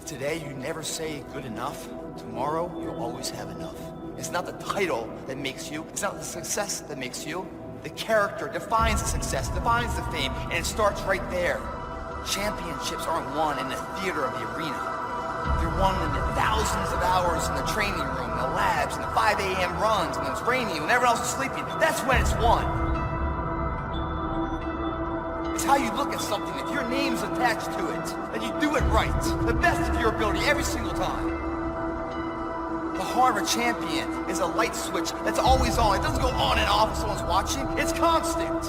If today you never say good enough, tomorrow you'll always have enough. It's not the title that makes you. It's not the success that makes you. The character defines the success, defines the fame, and it starts right there. Championships aren't won in the theater of the arena. They're won in the thousands of hours in the training room, in the labs, in the 5 a.m. runs, when it's raining, when everyone else is sleeping. That's when it's won. It's how you look at something. If your name's attached to it, that you do it right, the best of your ability every single time. The heart of a champion is a light switch that's always on. It doesn't go on and off if someone's watching. It's constant.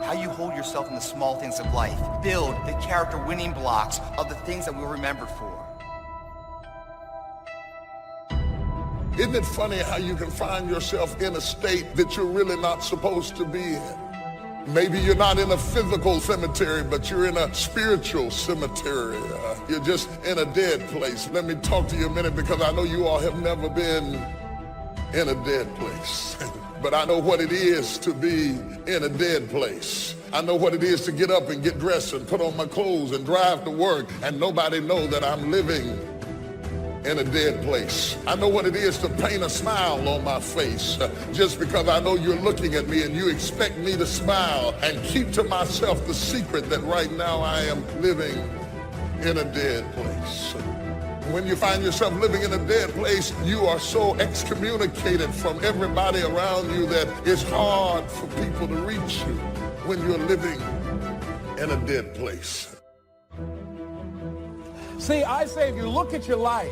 How you hold yourself in the small things of life. Build the character winning blocks of the things that we're remembered for. Isn't it funny how you can find yourself in a state that you're really not supposed to be in? Maybe you're not in a physical cemetery, but you're in a spiritual cemetery. You're just in a dead place. Let me talk to you a minute, because I know you all have never been in a dead place. But I know what it is to be in a dead place. I know what it is to get up and get dressed and put on my clothes and drive to work and nobody know that I'm living in a dead place. I know what it is to paint a smile on my face just because I know you're looking at me and you expect me to smile and keep to myself the secret that right now I am living in a dead place. When you find yourself living in a dead place, you are so excommunicated from everybody around you that it's hard for people to reach you when you're living in a dead place. See, I say if you look at your life,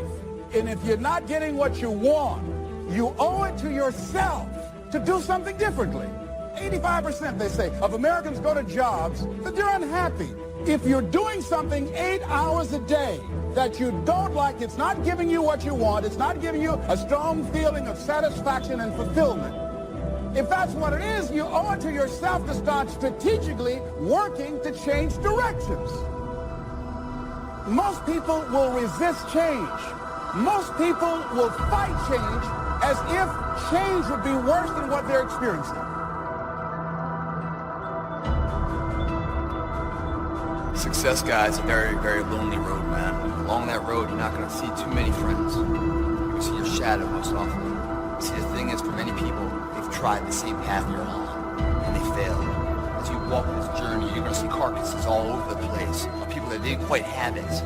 and if you're not getting what you want, you owe it to yourself to do something differently. 85%, they say, of Americans go to jobs that they're unhappy. If you're doing something 8 hours a day that you don't like, it's not giving you what you want, it's not giving you a strong feeling of satisfaction and fulfillment. If that's what it is, you owe it to yourself to start strategically working to change directions. Most people will resist change. Most people will fight change as if change would be worse than what they're experiencing. Success, guys, a very, very lonely road, man. Along that road, you're not going to see too many friends. You're going to see your shadow most often. See, the thing is, for many people, they've tried the same path you're on, and they failed. As you walk this journey, you're going to see carcasses all over the place of people that didn't quite have it.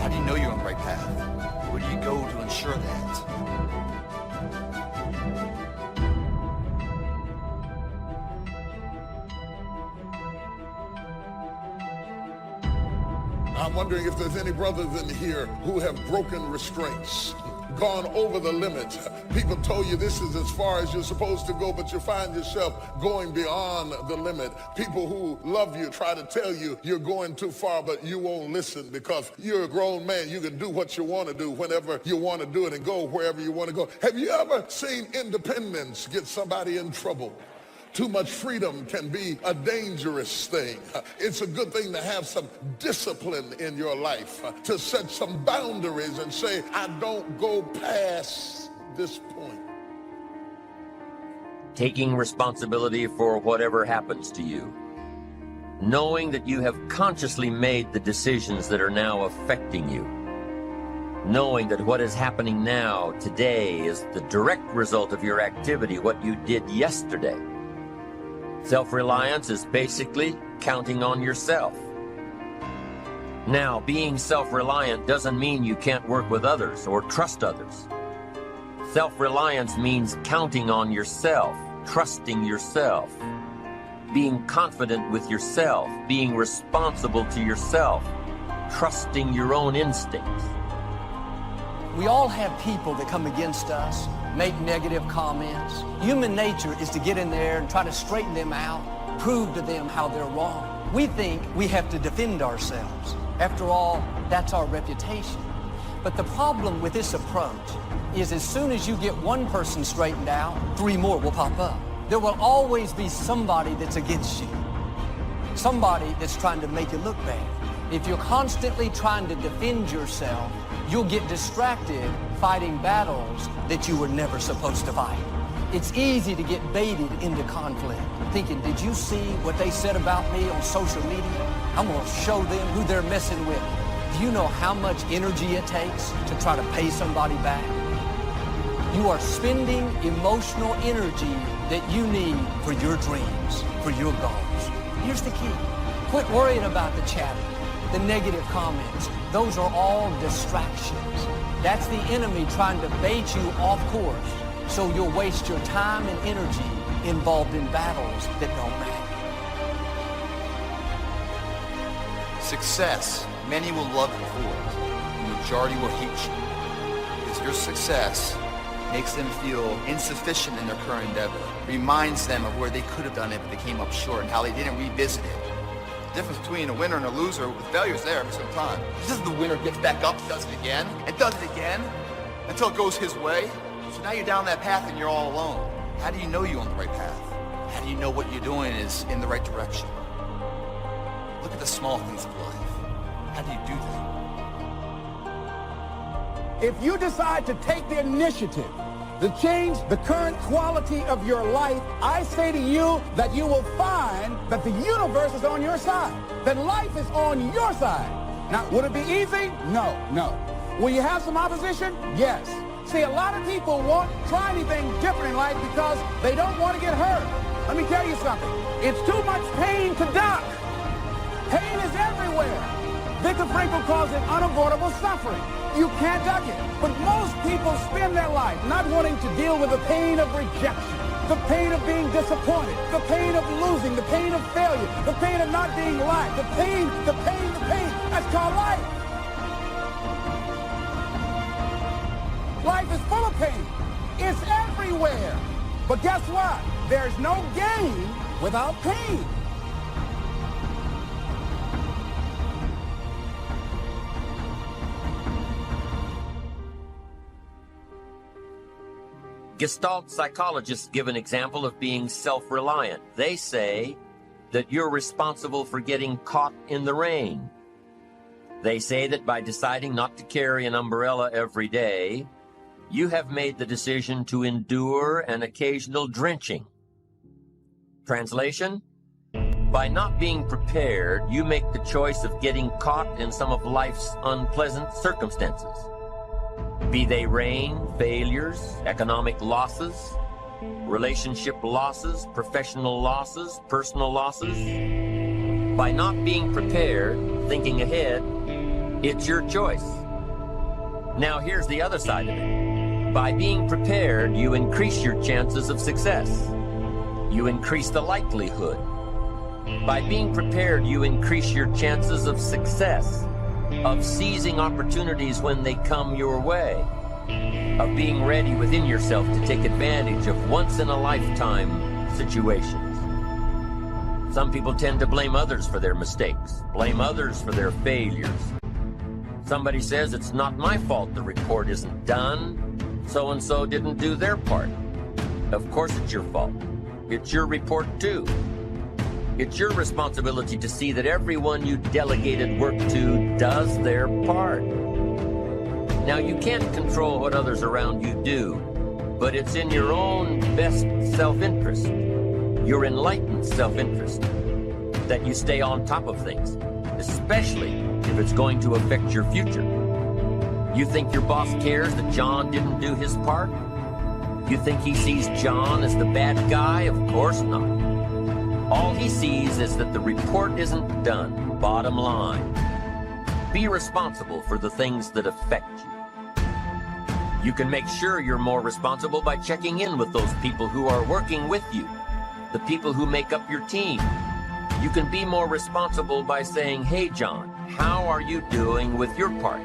How do you know you're on the right path? Where do you go to ensure that? I'm wondering if there's any brothers in here who have broken restraints, gone over the limit. People told you this is as far as you're supposed to go, but you find yourself going beyond the limit. People who love you try to tell you you're going too far, but you won't listen because you're a grown man. You can do what you want to do whenever you want to do it and go wherever you want to go. Have you ever seen independence get somebody in trouble? Too much freedom can be a dangerous thing. It's a good thing to have some discipline in your life, to set some boundaries and say, I don't go past this point. Taking responsibility for whatever happens to you. Knowing that you have consciously made the decisions that are now affecting you. Knowing that what is happening now, today, is the direct result of your activity, what you did yesterday. Self-reliance is basically counting on yourself. Now, being self-reliant doesn't mean you can't work with others or trust others. Self-reliance means counting on yourself, trusting yourself, being confident with yourself, being responsible to yourself, trusting your own instincts. We all have people that come against us, make negative comments. Human nature is to get in there and try to straighten them out, prove to them how they're wrong. We think we have to defend ourselves. After all, that's our reputation. But the problem with this approach is as soon as you get one person straightened out, 3 more will pop up. There will always be somebody that's against you, somebody that's trying to make you look bad. If you're constantly trying to defend yourself, you'll get distracted fighting battles that you were never supposed to fight. It's easy to get baited into conflict, thinking, did you see what they said about me on social media? I'm going to show them who they're messing with. Do you know how much energy it takes to try to pay somebody back? You are spending emotional energy that you need for your dreams, for your goals. Here's the key. Quit worrying about the chatter, the negative comments. Those are all distractions. That's the enemy trying to bait you off course so you'll waste your time and energy involved in battles that don't matter. Success, many will love you for it. The majority will hate you. Because your success makes them feel insufficient in their current endeavor. Reminds them of where they could have done it but they came up short and how they didn't revisit it. The difference between a winner and a loser, with failure is there for some time. This is the winner gets back up, does it again, and does it again, until it goes his way. So now you're down that path and you're all alone. How do you know you're on the right path? How do you know what you're doing is in the right direction? Look at the small things of life. How do you do that? If you decide to take the initiative to change the current quality of your life, I say to you that you will find that the universe is on your side, that life is on your side. Now, would it be easy? No. Will you have some opposition? Yes. See, a lot of people won't try anything different in life because they don't want to get hurt. Let me tell you something. It's too much pain to duck. Pain is everywhere. Viktor Frankl calls it unavoidable suffering. You can't duck it. But most people spend their life not wanting to deal with the pain of rejection, the pain of being disappointed, the pain of losing, the pain of failure, the pain of not being liked, the pain. That's called life. Life is full of pain. It's everywhere. But guess what? There's no gain without pain. Gestalt psychologists give an example of being self-reliant. They say that you're responsible for getting caught in the rain. They say that by deciding not to carry an umbrella every day, you have made the decision to endure an occasional drenching. Translation? By not being prepared, you make the choice of getting caught in some of life's unpleasant circumstances. Be they rain, failures, economic losses, relationship losses, professional losses, personal losses. By not being prepared, thinking ahead, it's your choice. Now here's the other side of it. By being prepared, you increase your chances of success. You increase the likelihood. By being prepared, you increase your chances of success, of seizing opportunities when they come your way, of being ready within yourself to take advantage of once-in-a-lifetime situations. Some people tend to blame others for their mistakes, blame others for their failures. Somebody says, it's not my fault the report isn't done. So-and-so didn't do their part. Of course it's your fault. It's your report too. It's your responsibility to see that everyone you delegated work to does their part. Now, you can't control what others around you do, but it's in your own best self-interest, your enlightened self-interest, that you stay on top of things, especially if it's going to affect your future. You think your boss cares that John didn't do his part? You think he sees John as the bad guy? Of course not. All he sees is that the report isn't done, bottom line. Be responsible for the things that affect you. You can make sure you're more responsible by checking in with those people who are working with you, the people who make up your team. You can be more responsible by saying, hey, John, how are you doing with your part?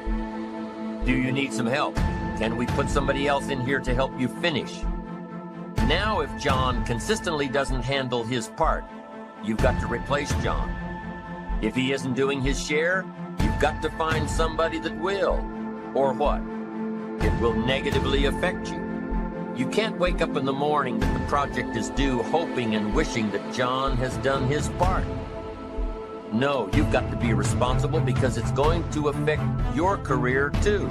Do you need some help? Can we put somebody else in here to help you finish? Now, if John consistently doesn't handle his part, you've got to replace John. If he isn't doing his share, you've got to find somebody that will. Or what? It will negatively affect you. You can't wake up in the morning that the project is due hoping and wishing that John has done his part. No, you've got to be responsible because it's going to affect your career too.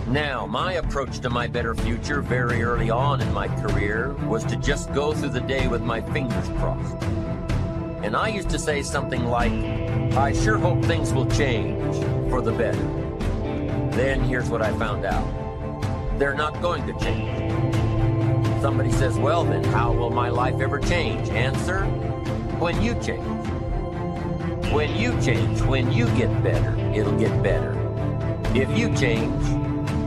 Now, my approach to my better future very early on in my career was to just go through the day with my fingers crossed. And I used to say something like, I sure hope things will change for the better. Then here's what I found out. They're not going to change. Somebody says, well then, how will my life ever change? Answer, when you change. When you change, when you get better, it'll get better. If you change,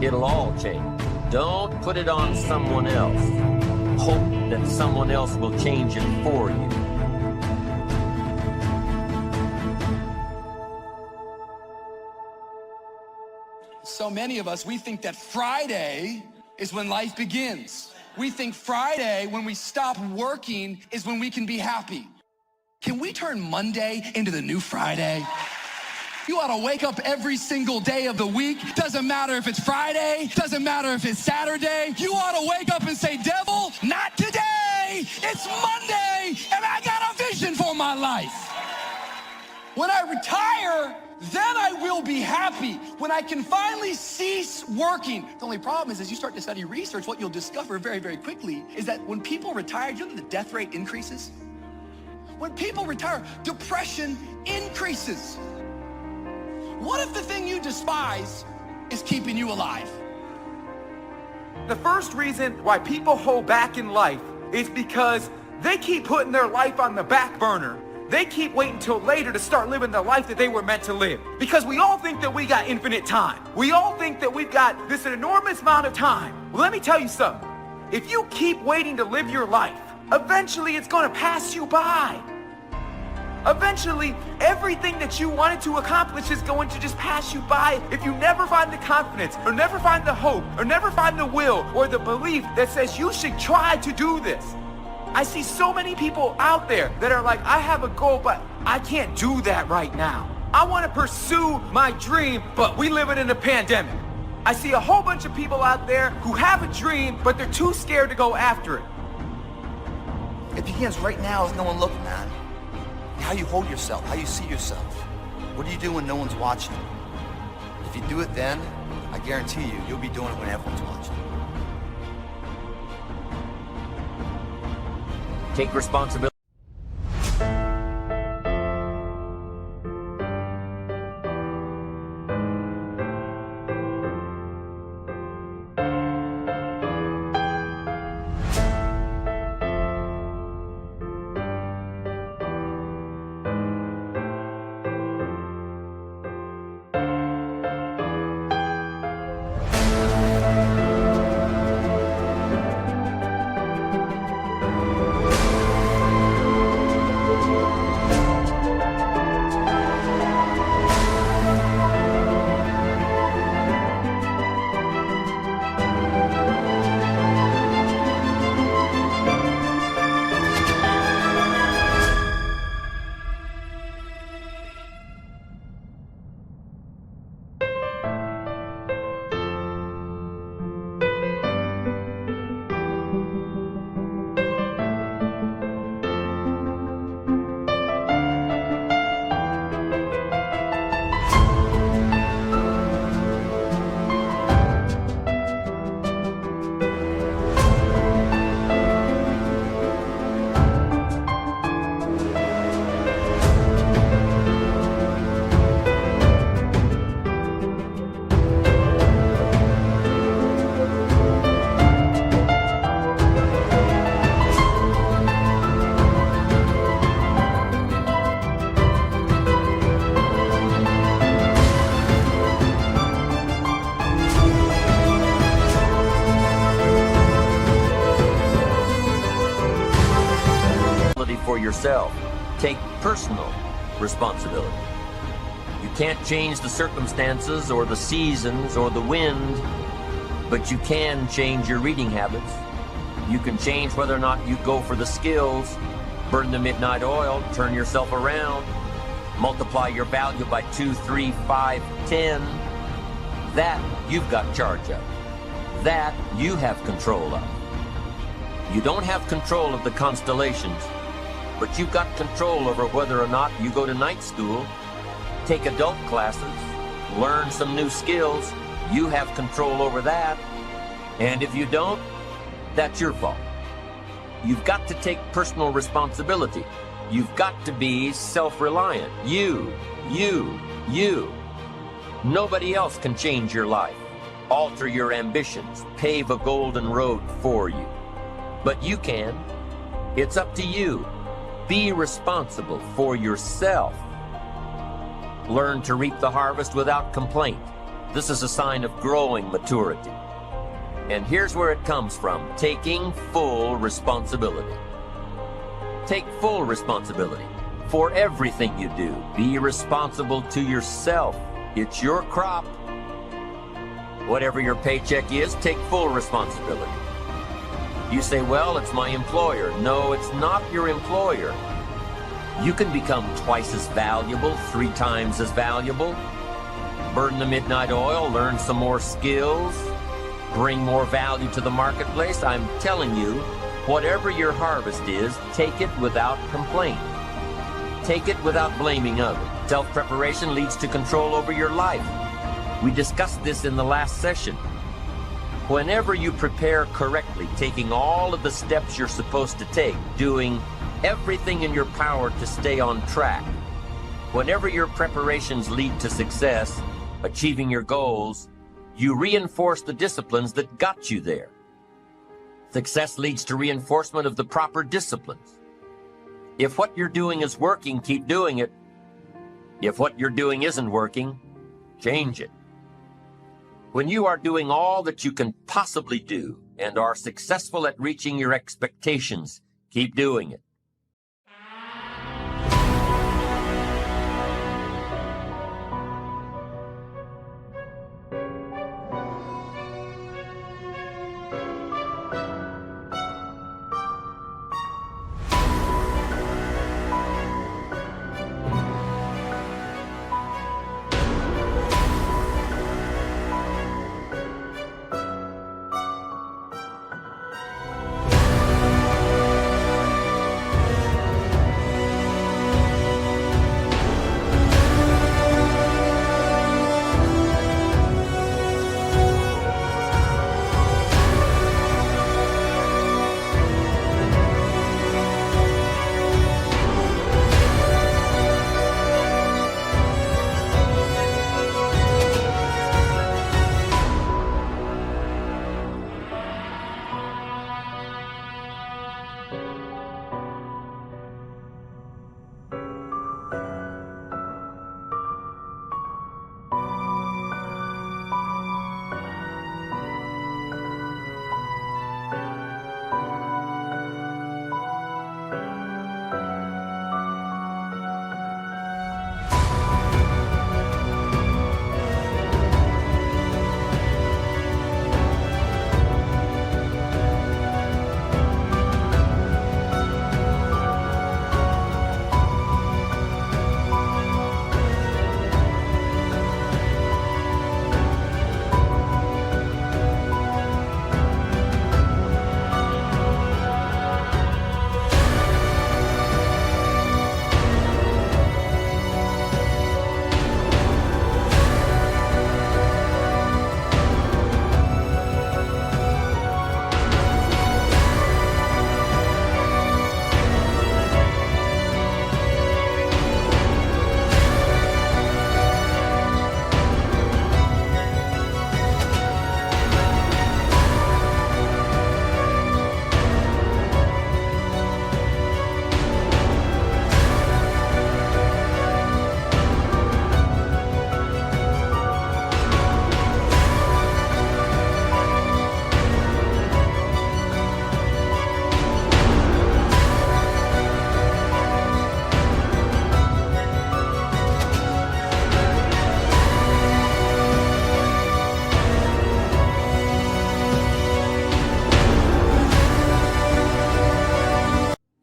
it'll all change. Don't put it on someone else. Hope that someone else will change it for you. So many of us, we think that Friday is when life begins. We think Friday, when we stop working, is when we can be happy. Can we turn Monday into the new Friday? You ought to wake up every single day of the week. Doesn't matter if it's Friday, doesn't matter if it's Saturday. You ought to wake up and say, devil, not today. It's Monday, and I got a vision for my life. When I retire, then I will be happy. When I can finally cease working. The only problem is, as you start to study research, what you'll discover very, very quickly is that when people retire, you know the death rate increases? When people retire, depression increases. What if the thing you despise is keeping you alive? The first reason why people hold back in life is because they keep putting their life on the back burner. They keep waiting till later to start living the life that they were meant to live. Because we all think that we got infinite time. We all think that we've got this enormous amount of time. Well, let me tell you something. If you keep waiting to live your life, eventually it's going to pass you by. Eventually, everything that you wanted to accomplish is going to just pass you by if you never find the confidence, or never find the hope, or never find the will, or the belief that says you should try to do this. I see so many people out there that are like, I have a goal, but I can't do that right now. I want to pursue my dream, but we live in a pandemic. I see a whole bunch of people out there who have a dream, but they're too scared to go after it. It begins right now with no one looking, man. How you hold yourself, how you see yourself. What do you do when no one's watching? If you do it then, I guarantee you, you'll be doing it when everyone's watching. Take responsibility. For yourself. Take personal responsibility. You can't change the circumstances or the seasons or the wind, but you can change your reading habits. You can change whether or not you go for the skills, burn the midnight oil, turn yourself around, multiply your value by 2, 3, 5, 10. That you've got charge of. That you have control of. You don't have control of the constellations, but you've got control over whether or not you go to night school, take adult classes, learn some new skills, You have control over that. And if you don't, that's your fault. You've got to take personal responsibility. You've got to be self-reliant. You. Nobody else can change your life, alter your ambitions, pave a golden road for you. But you can. It's up to you. Be responsible for yourself. Learn to reap the harvest without complaint. This is a sign of growing maturity. And here's where it comes from: taking full responsibility. Take full responsibility for everything you do. Be responsible to yourself. It's your crop. Whatever your paycheck is, take full responsibility. You say, well, it's my employer. No, it's not your employer. You can become twice as valuable, 3 times as valuable. Burn the midnight oil, learn some more skills, bring more value to the marketplace. I'm telling you, whatever your harvest is, take it without complaint. Take it without blaming others. Self-preparation leads to control over your life. We discussed this in the last session. Whenever you prepare correctly, taking all of the steps you're supposed to take, doing everything in your power to stay on track, whenever your preparations lead to success, achieving your goals, you reinforce the disciplines that got you there. Success leads to reinforcement of the proper disciplines. If what you're doing is working, keep doing it. If what you're doing isn't working, change it. When you are doing all that you can possibly do and are successful at reaching your expectations, keep doing it.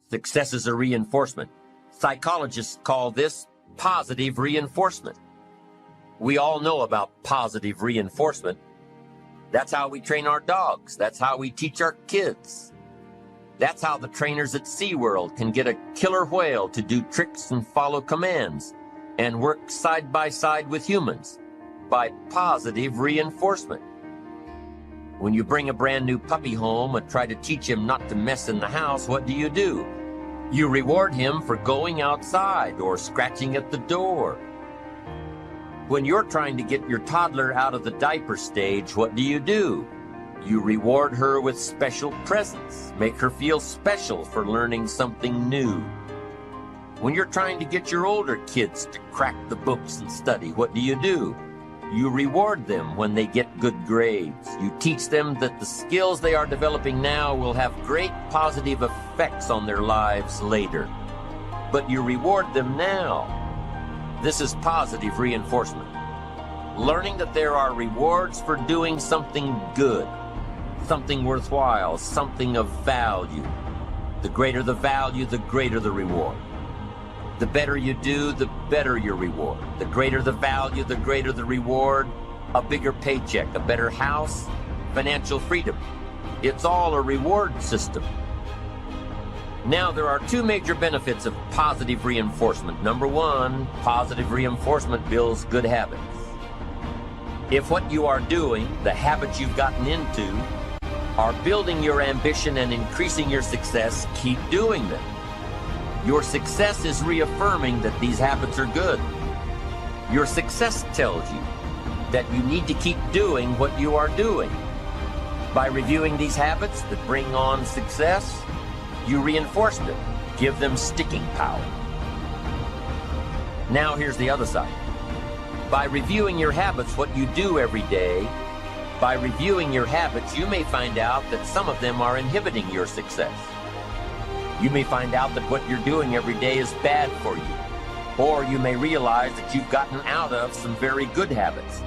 Success is a reinforcement. Psychologists call this positive reinforcement. We all know about positive reinforcement. That's how we train our dogs. That's how we teach our kids. That's how the trainers at SeaWorld can get a killer whale to do tricks and follow commands and work side by side with humans. by positive reinforcement. When you bring a brand new puppy home and try to teach him not to mess in the house, what do? You reward him for going outside or scratching at the door. When you're trying to get your toddler out of the diaper stage, what do? You reward her with special presents, make her feel special for learning something new. When you're trying to get your older kids to crack the books and study, what do? You reward them when they get good grades. You teach them that the skills they are developing now will have great positive effects on their lives later. But you reward them now. This is positive reinforcement. Learning that there are rewards for doing something good, something worthwhile, something of value. The greater the value, the greater the reward. The better you do, the better your reward. The greater the value, the greater the reward. A bigger paycheck, a better house, financial freedom. It's all a reward system. Now, there are two major benefits of positive reinforcement. Number one, positive reinforcement builds good habits. If what you are doing, the habits you've gotten into, are building your ambition and increasing your success, keep doing them. Your success is reaffirming that these habits are good. Your success tells you that you need to keep doing what you are doing. By reviewing these habits that bring on success, you reinforce them, give them sticking power. Now here's the other side. By reviewing your habits, what you do every day, by reviewing your habits, you may find out that some of them are inhibiting your success. You may find out that what you're doing every day is bad for you. Or you may realize that you've gotten out of some very good habits.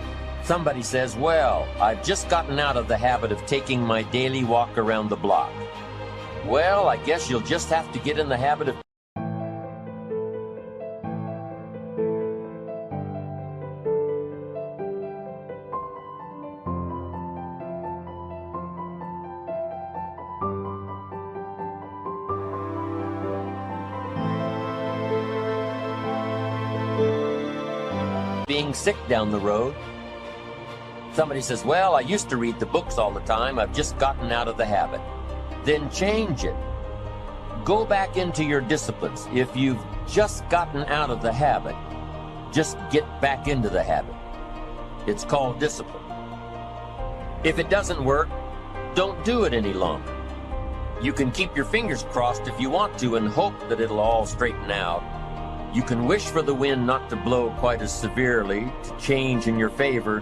Somebody says, well, I've just gotten out of the habit of taking my daily walk around the block. Well, I guess you'll just have to get in the habit of being sick down the road. Somebody says, well, I used to read the books all the time. I've just gotten out of the habit. Then change it. Go back into your disciplines. If you've just gotten out of the habit, just get back into the habit. It's called discipline. If it doesn't work, don't do it any longer. You can keep your fingers crossed if you want to and hope that it'll all straighten out. You can wish for the wind not to blow quite as severely, to change in your favor,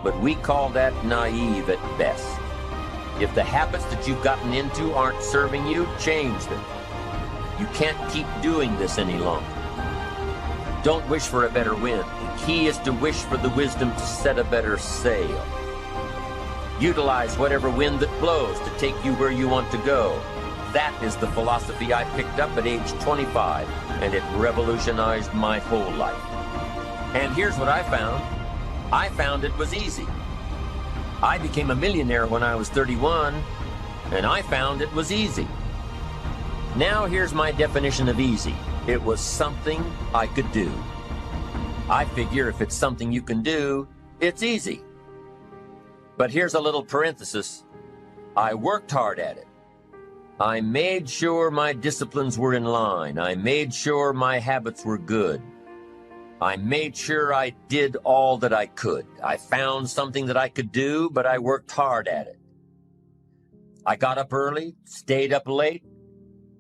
but we call that naive at best. If the habits that you've gotten into aren't serving you, change them. You can't keep doing this any longer. Don't wish for a better wind. The key is to wish for the wisdom to set a better sail. Utilize whatever wind that blows to take you where you want to go. That is the philosophy I picked up at age 25, and it revolutionized my whole life. And here's what I found. I found it was easy. I became a millionaire when I was 31, and I found it was easy. Now here's my definition of easy. It was something I could do. I figure if it's something you can do, it's easy. But here's a little parenthesis. I worked hard at it. I made sure my disciplines were in line. I made sure my habits were good. I made sure I did all that I could. I found something that I could do, but I worked hard at it. I got up early, stayed up late,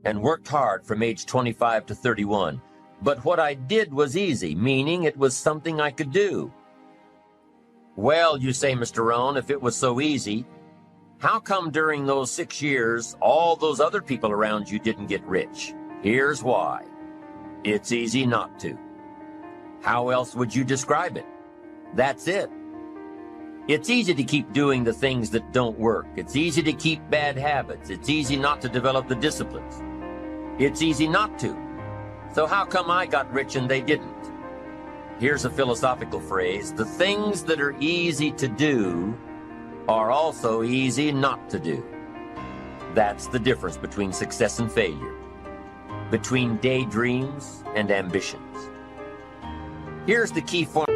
and worked hard from age 25 to 31. But what I did was easy, meaning it was something I could do. Well, you say, Mr. Rohn, if it was so easy, how come during those 6 years, all those other people around you didn't get rich? Here's why. It's easy not to. How else would you describe it? That's it. It's easy to keep doing the things that don't work. It's easy to keep bad habits. It's easy not to develop the disciplines. It's easy not to. So how come I got rich and they didn't? Here's a philosophical phrase. The things that are easy to do are also easy not to do. That's the difference between success and failure, between daydreams and ambitions. Here's the key formula.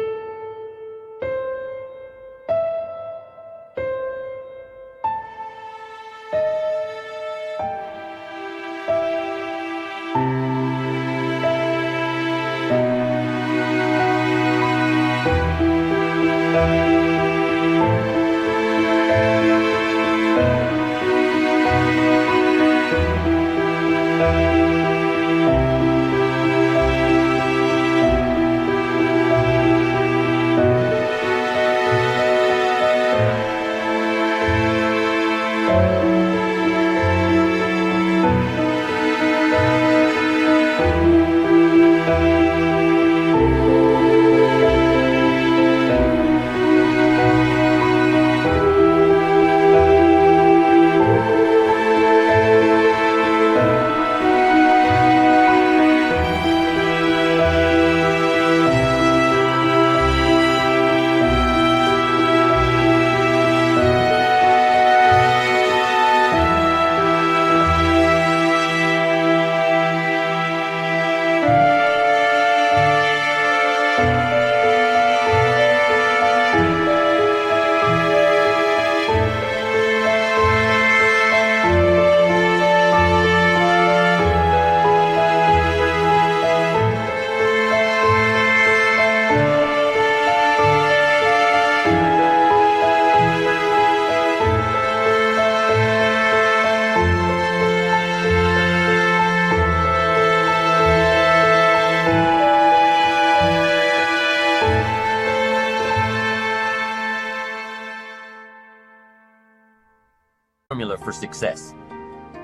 Formula for success.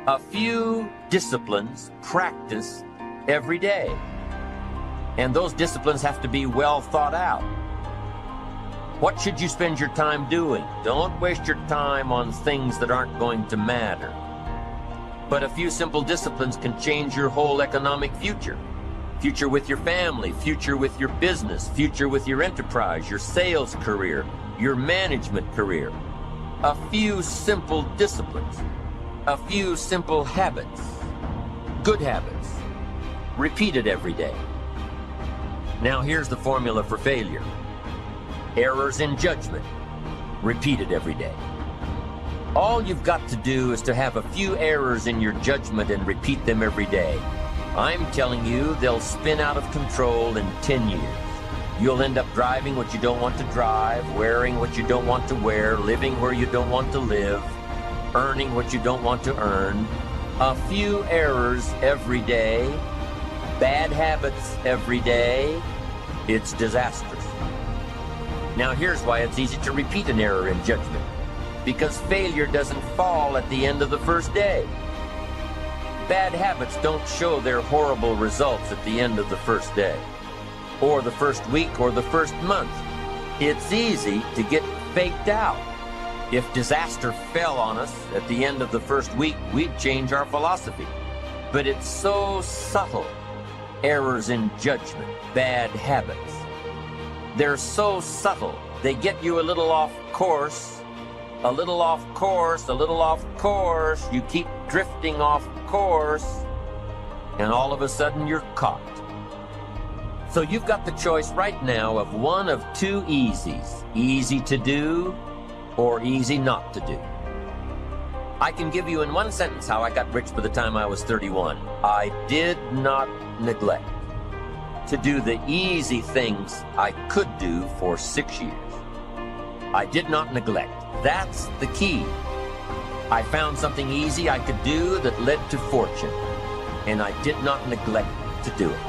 A few disciplines practiced every day. And those disciplines have to be well thought out. What should you spend your time doing? Don't waste your time on things that aren't going to matter. But a few simple disciplines can change your whole economic future. Future with your family, future with your business, future with your enterprise, your sales career, your management career. A few simple disciplines, a few simple habits, good habits, repeated every day. Now here's the formula for failure. Errors in judgment, repeated every day. All you've got to do is to have a few errors in your judgment and repeat them every day. I'm telling you, they'll spin out of control in 10 years. You'll end up driving what you don't want to drive, wearing what you don't want to wear, living where you don't want to live, earning what you don't want to earn. A few errors every day, bad habits every day, it's disastrous. Now here's why it's easy to repeat an error in judgment. Because failure doesn't fall at the end of the first day. Bad habits don't show their horrible results at the end of the first day, or the first week, or the first month. It's easy to get faked out. If disaster fell on us at the end of the first week, we'd change our philosophy. But it's so subtle. Errors in judgment, bad habits. They're so subtle. They get you a little off course, a little off course, a little off course. You keep drifting off course, and all of a sudden you're caught. So you've got the choice right now of one of two easies. Easy to do or easy not to do. I can give you in one sentence how I got rich by the time I was 31. I did not neglect to do the easy things I could do for 6 years. I did not neglect. That's the key. I found something easy I could do that led to fortune, and I did not neglect to do it.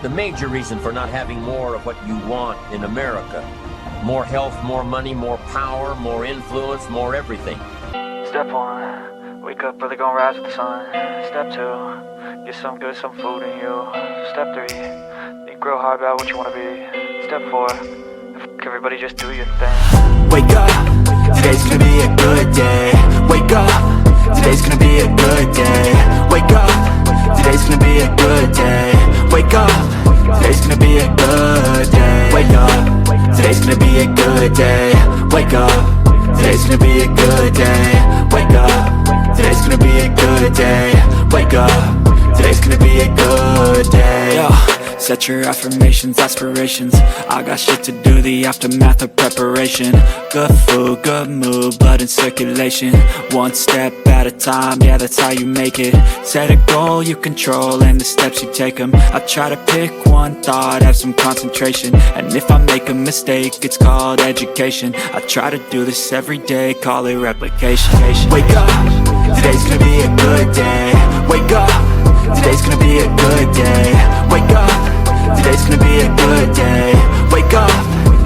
The major reason for not having more of what you want in America, more health, more money, more power, more influence, more everything. Step 1, wake up early, gonna rise with the sun. Step 2, get some food in you. Step 3, think real hard about what you wanna be. Step 4, everybody just do your thing. Wake up, today's gonna be a good day. Wake up, today's gonna be a good day. Wake up, today's gonna be a good day. Wake up, today's gonna be a good day. Wake up, today's gonna be a good day. Wake up, today's gonna be a good day. Wake up, today's gonna be a good day. Wake up, today's gonna be a good day. Yo, Set your affirmations, aspirations. I got shit to do, the aftermath of preparation. Good food, good mood, blood in circulation. One step at a time, yeah, that's how you make it. Set a goal you control and the steps you take them. I try to pick one thought, have some concentration. And if I make a mistake, it's called education. I try to do this every day, call it replication. Wake up, today's gonna be a good day. Wake up, today's gonna be a good day. Wake up, today's gonna be a good day. Wake up,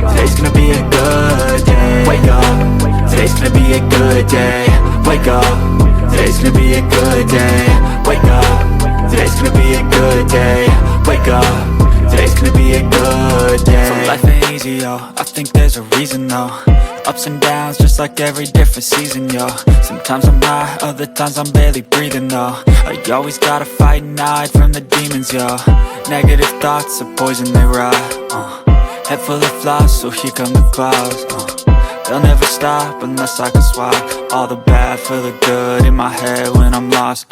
today's gonna be a good day. Wake up, today's gonna be a good day. Wake up, today's gonna be a good day. Wake up, today's gonna be a good day. Wake up, today's gonna be a good day. So life ain't easy, yo, I think there's a reason though. Ups and downs, just like every different season, yo. Sometimes I'm high, other times I'm barely breathing, though. You always gotta fight and hide from the demons, yo. Negative thoughts are poison, they rot. Head full of flies, so here come the clouds. They'll never stop unless I can swap all the bad for the good in my head when I'm lost.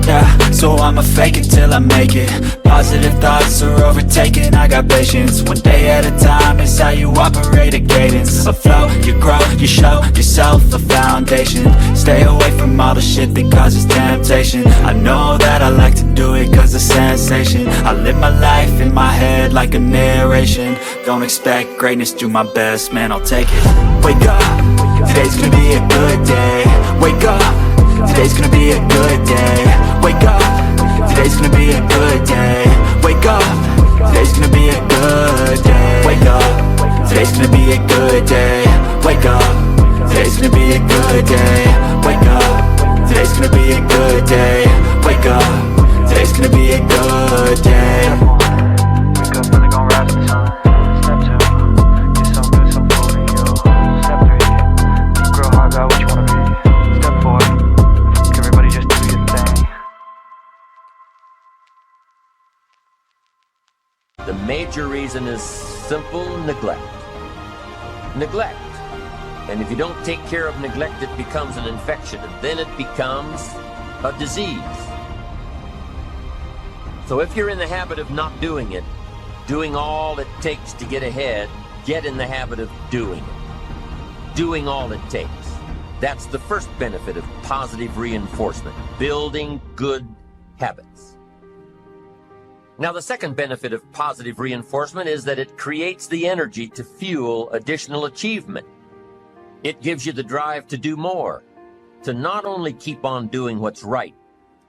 Yeah, so I'ma fake it till I make it. Positive thoughts are overtaken, I got patience. One day at a time is how you operate a cadence. A flow, you grow, you show yourself a foundation. Stay away from all the shit that causes temptation. I know that I like to do it cause it's sensation. I live my life in my head like a narration. Don't expect greatness, do my best, man, I'll take it. Wake up, today's gonna be a good day. Wake up, today's gonna be a good day. Wake up, today's gonna be a good day. Wake up, today's gonna be a good day. Wake up, today's gonna be a good day. Wake up, today's gonna be a good day. Wake up, today's gonna be a good day. Wake up, today's gonna be a good day. Wake up, really gon' rise with the sun. Step 2, get some good, some food in you. Step 3, think real hard about what you wanna be. Step 4, everybody just do your thing. The major reason is simple neglect. Neglect. And if you don't take care of neglect, it becomes an infection, and then it becomes a disease. So if you're in the habit of not doing it, doing all it takes to get ahead, get in the habit of doing it. Doing all it takes. That's the first benefit of positive reinforcement, building good habits. Now, the second benefit of positive reinforcement is that it creates the energy to fuel additional achievement. It gives you the drive to do more, to not only keep on doing what's right,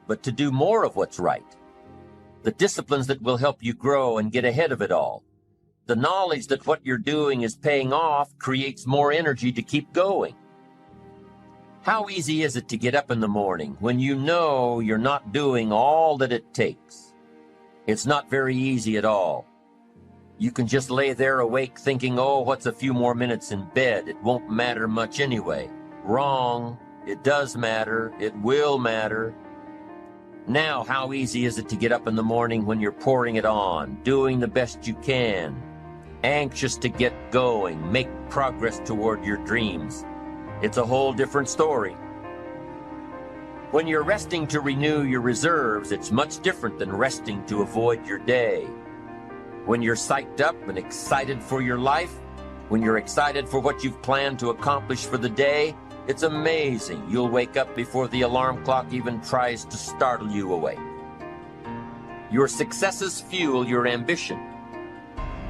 but to do more of what's right. The disciplines that will help you grow and get ahead of it all. The knowledge that what you're doing is paying off creates more energy to keep going. How easy is it to get up in the morning when you know you're not doing all that it takes? It's not very easy at all. You can just lay there awake thinking, oh, what's a few more minutes in bed? It won't matter much anyway. Wrong. It does matter. It will matter. Now, how easy is it to get up in the morning when you're pouring it on, doing the best you can, anxious to get going, make progress toward your dreams? It's a whole different story. When you're resting to renew your reserves, it's much different than resting to avoid your day. When you're psyched up and excited for your life, when you're excited for what you've planned to accomplish for the day, it's amazing. You'll wake up before the alarm clock even tries to startle you awake. Your successes fuel your ambition.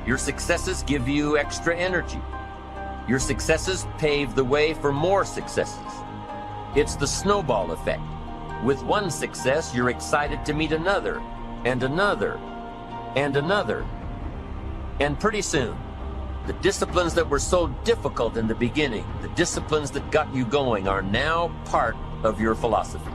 Your successes give you extra energy. Your successes pave the way for more successes. It's the snowball effect. With one success, you're excited to meet another, and another, and another. And pretty soon, the disciplines that were so difficult in the beginning, the disciplines that got you going, are now part of your philosophy.